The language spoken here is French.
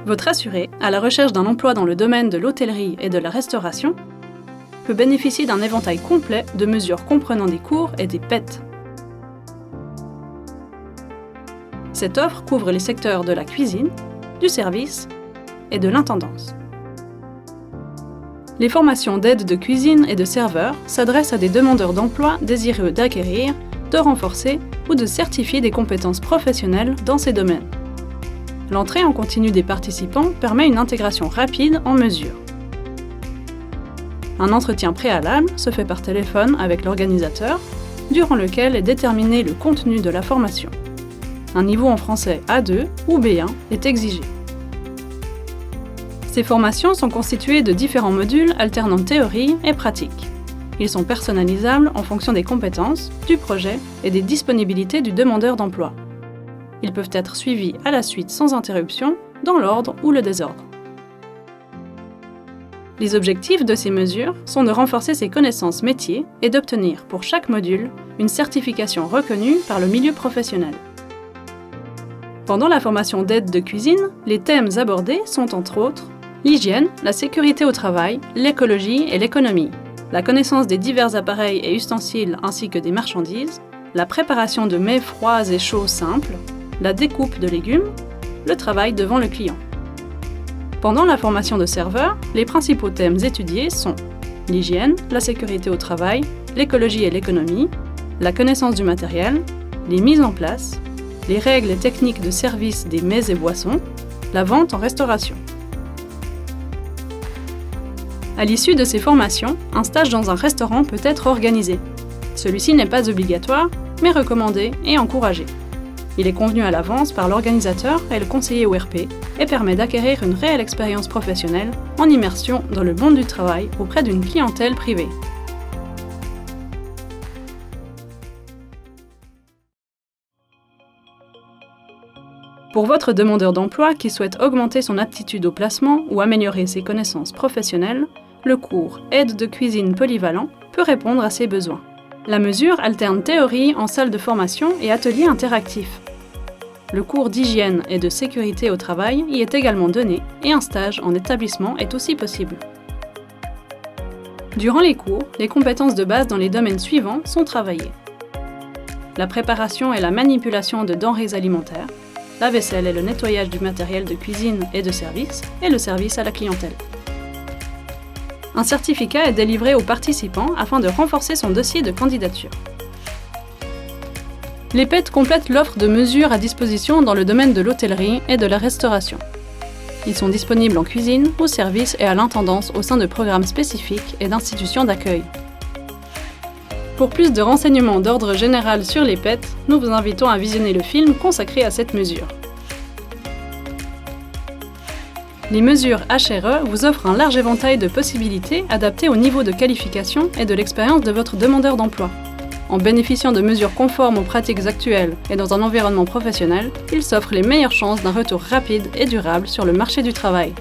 Votre assuré, à la recherche d'un emploi dans le domaine de l'hôtellerie et de la restauration, peut bénéficier d'un éventail complet de mesures comprenant des cours et des PET. Cette offre couvre les secteurs de la cuisine, du service et de l'intendance. Les formations d'aide de cuisine et de serveur s'adressent à des demandeurs d'emploi désireux d'acquérir, de renforcer ou de certifier des compétences professionnelles dans ces domaines. L'entrée en continu des participants permet une intégration rapide en mesure. Un entretien préalable se fait par téléphone avec l'organisateur, durant lequel est déterminé le contenu de la formation. Un niveau en français A2 ou B1 est exigé. Ces formations sont constituées de différents modules alternant théorie et pratique. Ils sont personnalisables en fonction des compétences, du projet et des disponibilités du demandeur d'emploi. Ils peuvent être suivis à la suite sans interruption, dans l'ordre ou le désordre. Les objectifs de ces mesures sont de renforcer ses connaissances métiers et d'obtenir pour chaque module une certification reconnue par le milieu professionnel. Pendant la formation d'aide de cuisine, les thèmes abordés sont entre autres l'hygiène, la sécurité au travail, l'écologie et l'économie, la connaissance des divers appareils et ustensiles ainsi que des marchandises, la préparation de mets froids et chauds simples, la découpe de légumes, le travail devant le client. Pendant la formation de serveur, les principaux thèmes étudiés sont l'hygiène, la sécurité au travail, l'écologie et l'économie, la connaissance du matériel, les mises en place, les règles et techniques de service des mets et boissons, la vente en restauration. À l'issue de ces formations, un stage dans un restaurant peut être organisé. Celui-ci n'est pas obligatoire, mais recommandé et encouragé. Il est convenu à l'avance par l'organisateur et le conseiller ORP et permet d'acquérir une réelle expérience professionnelle en immersion dans le monde du travail auprès d'une clientèle privée. Pour votre demandeur d'emploi qui souhaite augmenter son aptitude au placement ou améliorer ses connaissances professionnelles, le cours Aide de cuisine polyvalent peut répondre à ses besoins. La mesure alterne théorie en salle de formation et ateliers interactifs. Le cours d'hygiène et de sécurité au travail y est également donné et un stage en établissement est aussi possible. Durant les cours, les compétences de base dans les domaines suivants sont travaillées. La préparation et la manipulation de denrées alimentaires, la vaisselle et le nettoyage du matériel de cuisine et de service, et le service à la clientèle. Un certificat est délivré aux participants afin de renforcer son dossier de candidature. Les PET complètent l'offre de mesures à disposition dans le domaine de l'hôtellerie et de la restauration. Ils sont disponibles en cuisine, au service et à l'intendance au sein de programmes spécifiques et d'institutions d'accueil. Pour plus de renseignements d'ordre général sur les PET, nous vous invitons à visionner le film consacré à cette mesure. Les mesures HRE vous offrent un large éventail de possibilités adaptées au niveau de qualification et de l'expérience de votre demandeur d'emploi. En bénéficiant de mesures conformes aux pratiques actuelles et dans un environnement professionnel, ils s'offrent les meilleures chances d'un retour rapide et durable sur le marché du travail.